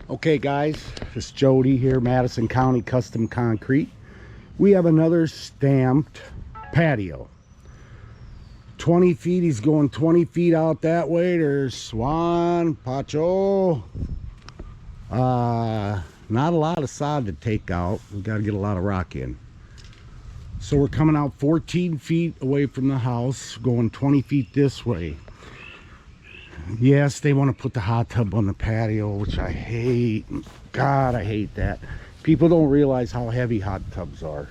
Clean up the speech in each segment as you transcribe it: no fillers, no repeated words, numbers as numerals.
Okay guys, it's Jody here, Madison County Custom Concrete. We have another stamped patio. 20 feet, he's going 20 feet out that way. There's Swan, Patio. Not a lot of sod to take out. We got to get a lot of rock in. So we're coming out 14 feet away from the house, going 20 feet this way. Yes, they want to put the hot tub on the patio, which I hate. God, I hate that. People don't realize how heavy hot tubs are.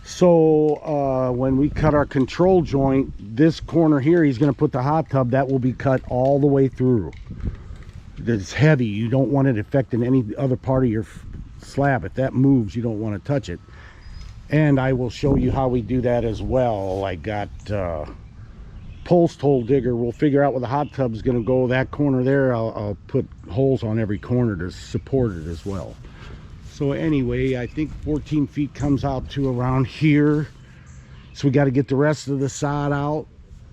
So when we cut our control joint, this corner here, he's going to put the hot tub. That will be cut all the way through. It's heavy. You don't want it affecting any other part of your slab. If that moves, you don't want to touch it. And I will show you how we do that as well. I got post hole digger. We'll figure out where the hot tub is going to go. That corner there, I'll put holes on every corner to support it as well. So anyway, I think 14 feet comes out to around here. So we got to get the rest of the sod out,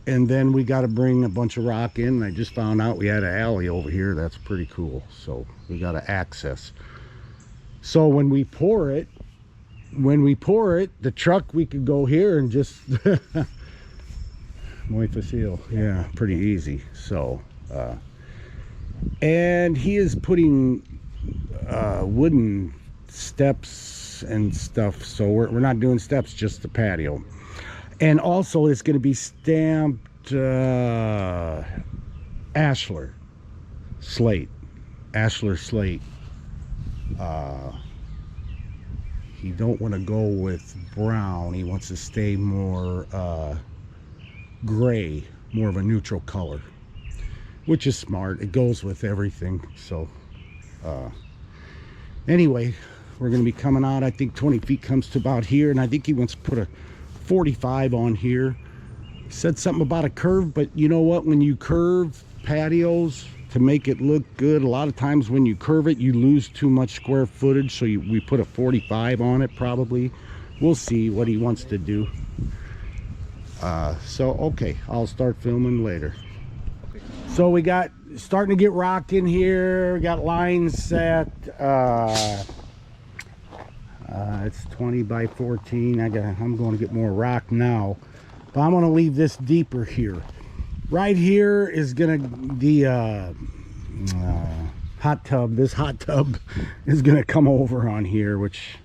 and then we got to bring a bunch of rock in. I just found out we had an alley over here. That's pretty cool. So we got to access. So when we pour it, the truck, we could go here and just muy facile. Yeah, pretty easy. So and he is putting wooden steps and stuff, so we're not doing steps, just the patio. And also it's going to be stamped ashlar slate. He don't want to go with brown. He wants to stay more gray, more of a neutral color, which is smart. It goes with everything. So anyway, we're going to be coming out. I think 20 feet comes to about here, and I think he wants to put a 45 on here. He said something about a curve, but you know what, when you curve patios to make it look good, a lot of times when you curve it, you lose too much square footage. So we put a 45 on it probably. We'll see what he wants to do. So okay, I'll start filming later. So we got starting to get rock in here. We got lines set. It's 20 by 14. I'm going to get more rock now, but I'm going to leave this deeper here. Right here is going to the hot tub. This hot tub is going to come over on here, which,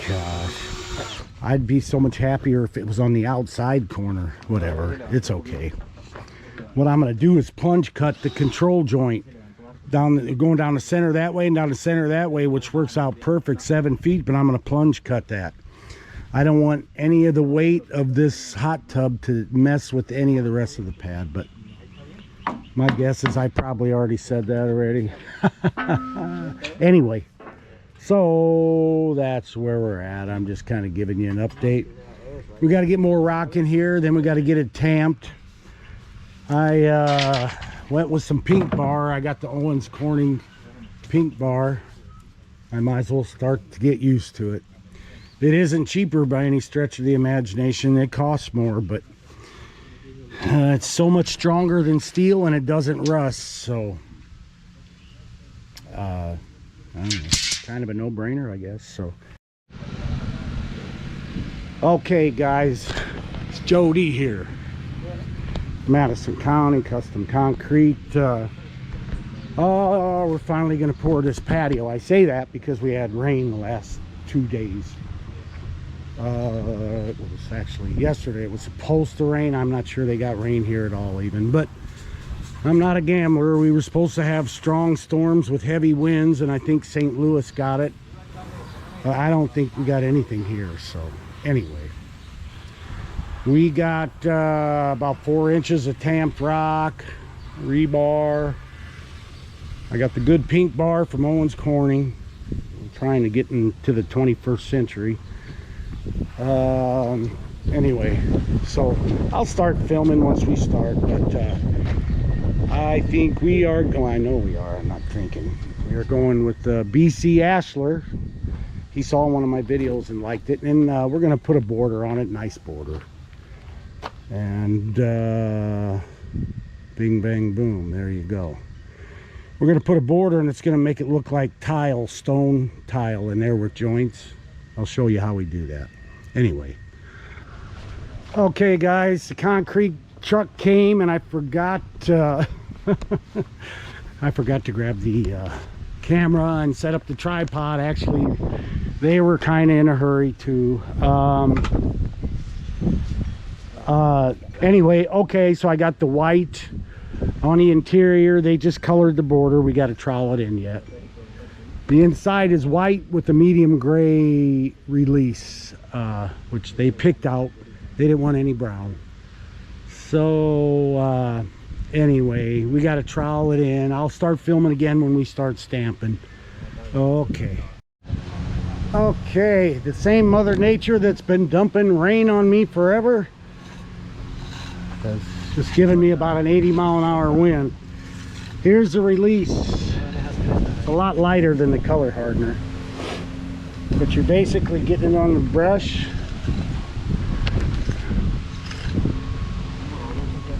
gosh, I'd be so much happier if it was on the outside corner. Whatever, it's okay. What I'm going to do is plunge cut the control joint going down the center that way and down the center that way, which works out perfect, 7 feet, but I'm going to plunge cut that. I don't want any of the weight of this hot tub to mess with any of the rest of the pad, but my guess is I probably already said that already. Anyway, so that's where we're at. I'm just kind of giving you an update. We got to get more rock in here, then we got to get it tamped. I went with some pink bar. I got the Owens Corning pink bar. I might as well start to get used to it. It isn't cheaper by any stretch of the imagination. It costs more, but it's so much stronger than steel and it doesn't rust. So I don't know, kind of a no-brainer, I guess. So okay guys, it's Jody here, Madison County Custom Concrete. Oh, we're finally going to pour this patio. I say that because we had rain the last 2 days. It was actually yesterday. It was supposed to rain. I'm not sure they got rain here at all even, but I'm not a gambler. We were supposed to have strong storms with heavy winds, and I think St. Louis got it. I don't think we got anything here. So anyway, we got about 4 inches of tamped rock, rebar. I got the good pink bar from Owens Corning. I'm trying to get into the 21st century. Anyway, so I'll start filming once we start, but I think we are going, I know we are, I'm not thinking. We are going with BC Ashlar. He saw one of my videos and liked it, and we're going to put a border on it, nice border. And bing bang boom, there you go. We're going to put a border and it's going to make it look like tile, stone tile in there with joints. I'll show you how we do that. Anyway. Okay guys, the concrete truck came and I forgot I forgot to grab the camera and set up the tripod. Actually, they were kind of in a hurry too. Anyway, okay, so I got the white on the interior. They just colored the border. We got to trowel it in yet. The inside is white with the medium gray release, which they picked out. They didn't want any brown. So anyway, we got to trowel it in. I'll start filming again when we start stamping. Okay, the same Mother Nature that's been dumping rain on me forever, it's just giving me about an 80-mile-an-hour wind. Here's the release. It's a lot lighter than the color hardener, but you're basically getting it on the brush.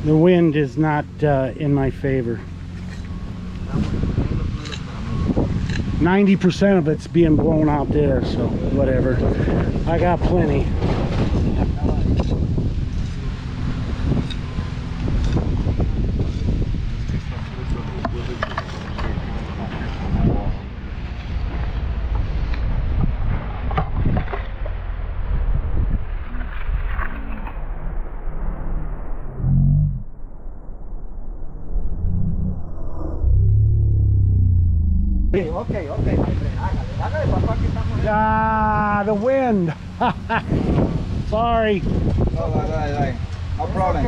The wind is not in my favor. 90% of it's being blown out there, so whatever. I got plenty. Okay, my friend, hágale, papá, que estamos... Ah, the wind. Sorry. No problem.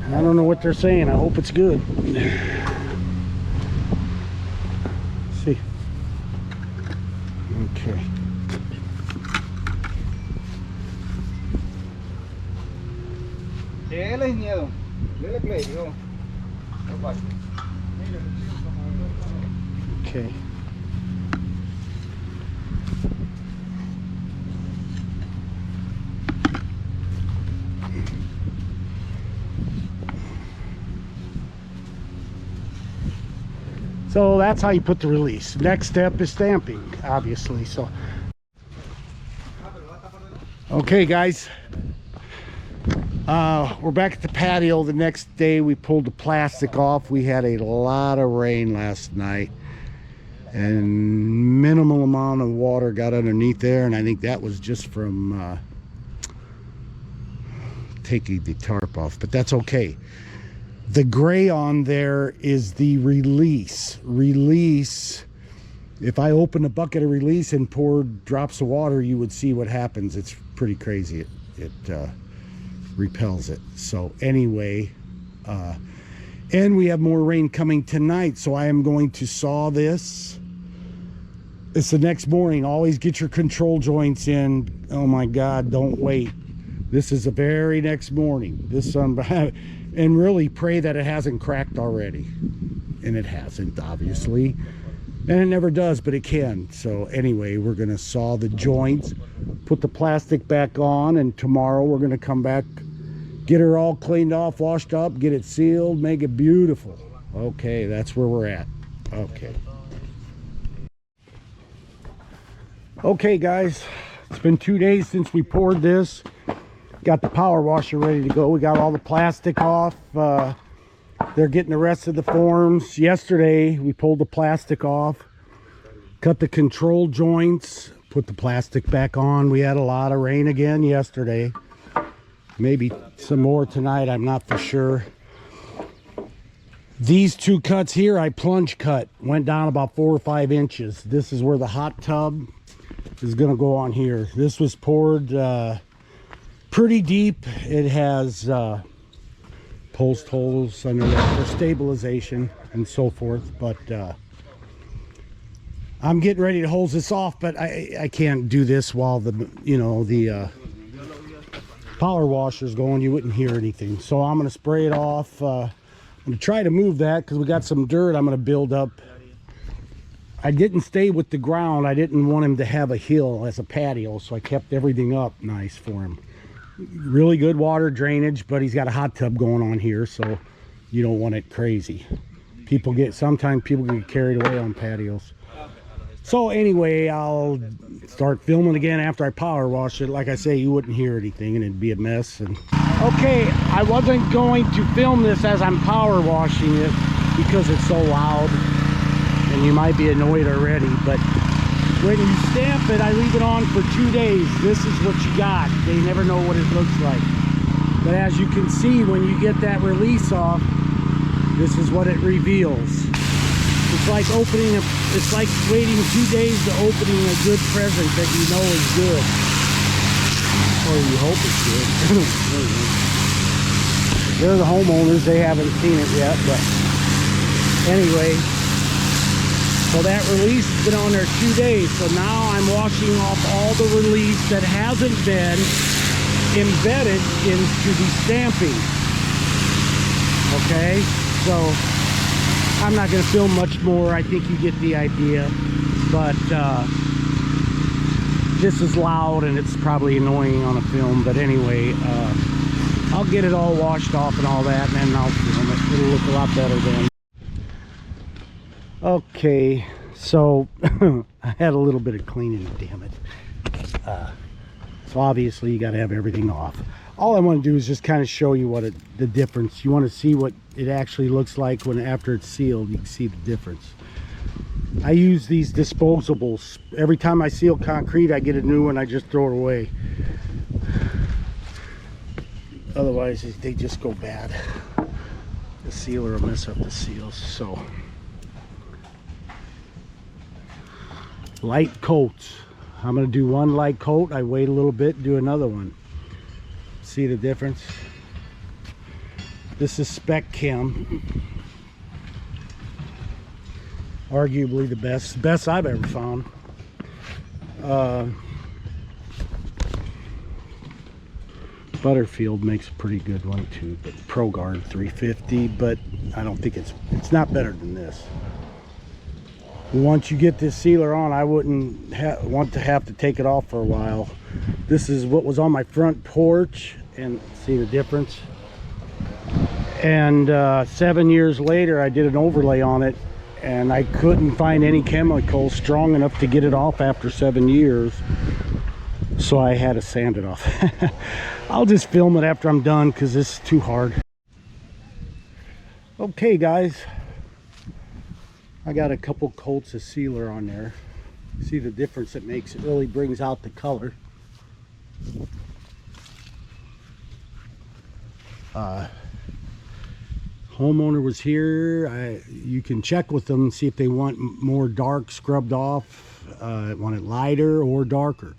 I don't know what they're saying. I hope it's good. See. Okay. Dele sin miedo. Dele play, yo. Okay. So that's how you put the release. Next step is stamping, obviously. So okay guys, we're back at the patio. The next day we pulled the plastic off. We had a lot of rain last night and minimal amount of water got underneath there, and I think that was just from taking the tarp off, but that's okay. The gray on there is the release. If I open a bucket of release and poured drops of water, you would see what happens. It's pretty crazy. It repels it. So anyway, and we have more rain coming tonight, so I am going to saw this. It's the next morning. Always get your control joints in. Oh my God, don't wait. This is the very next morning. This sun, and really pray that it hasn't cracked already. And it hasn't, obviously. And it never does, but it can. So anyway, we're gonna saw the joints, put the plastic back on, and tomorrow we're gonna come back, get her all cleaned off, washed up, get it sealed, make it beautiful. Okay, that's where we're at. Okay guys, it's been 2 days since we poured this. Got the power washer ready to go. We got all the plastic off. They're getting the rest of the forms. Yesterday we pulled the plastic off, cut the control joints, put the plastic back on. We had a lot of rain again yesterday, maybe some more tonight, I'm not for sure. These two cuts here I plunge cut, went down about 4 or 5 inches. This is where the hot tub is gonna go on here. This was poured pretty deep. It has post holes under there for stabilization and so forth, but I'm getting ready to hose this off, but I can't do this while the the power washer's going. You wouldn't hear anything, so I'm going to spray it off. I'm going to try to move that because we got some dirt I'm going to build up. I didn't stay with the ground. I didn't want him to have a hill as a patio, so I kept everything up nice for him. Really good water drainage, but he's got a hot tub going on here, so You don't want it crazy. Sometimes people get carried away on patios. So anyway, I'll start filming again after I power wash it. Like I say, you wouldn't hear anything and it'd be a mess. And okay, I wasn't going to film this as I'm power washing it because it's so loud and you might be annoyed already. But when you stamp it, I leave it on for 2 days. This is what you got. They never know what it looks like. But as you can see, when you get that release off, this is what it reveals. It's like it's like waiting 2 days to opening a good present that you know is good. Or you hope it's good. They're the homeowners, they haven't seen it yet, but anyway. So that release has been on there 2 days. So now I'm washing off all the release that hasn't been embedded into the stamping. Okay, so I'm not going to film much more. I think you get the idea. But this is loud and it's probably annoying on a film. But anyway, I'll get it all washed off and all that, and then I'll film it. It'll look a lot better then. Okay, so I had a little bit of cleaning, damn it. So obviously you got to have everything off. All I want to do is just kind of show you what the difference. You want to see what it actually looks like after it's sealed. You can see the difference. I use these disposables. Every time I seal concrete, I get a new one. I just throw it away. Otherwise, they just go bad. The sealer will mess up the seals. So, light coats. I'm going to do one light coat. I wait a little bit, do another one. See the difference? This is Spec Chem. Arguably the best I've ever found. Butterfield makes a pretty good one too, but ProGuard 350, but I don't think it's not better than this. Once you get this sealer on, I wouldn't want to have to take it off for a while. This is what was on my front porch, and see the difference. And 7 years later, I did an overlay on it, and I couldn't find any chemical strong enough to get it off after 7 years. So I had to sand it off. I'll just film it after I'm done because this is too hard. Okay guys, I got a couple coats of sealer on there. See the difference it makes? It really brings out the color. Homeowner was here. You can check with them and see if they want more dark scrubbed off, want it lighter or darker.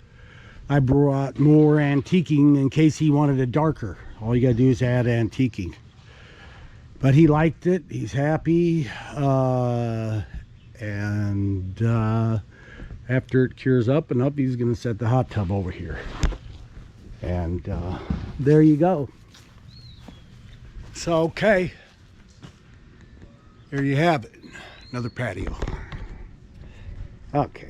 I brought more antiquing in case he wanted it darker. All you gotta do is add antiquing. But he liked it, he's happy, and after it cures up and up, he's gonna set the hot tub over here. And there you go. So okay, there you have it, another patio. Okay.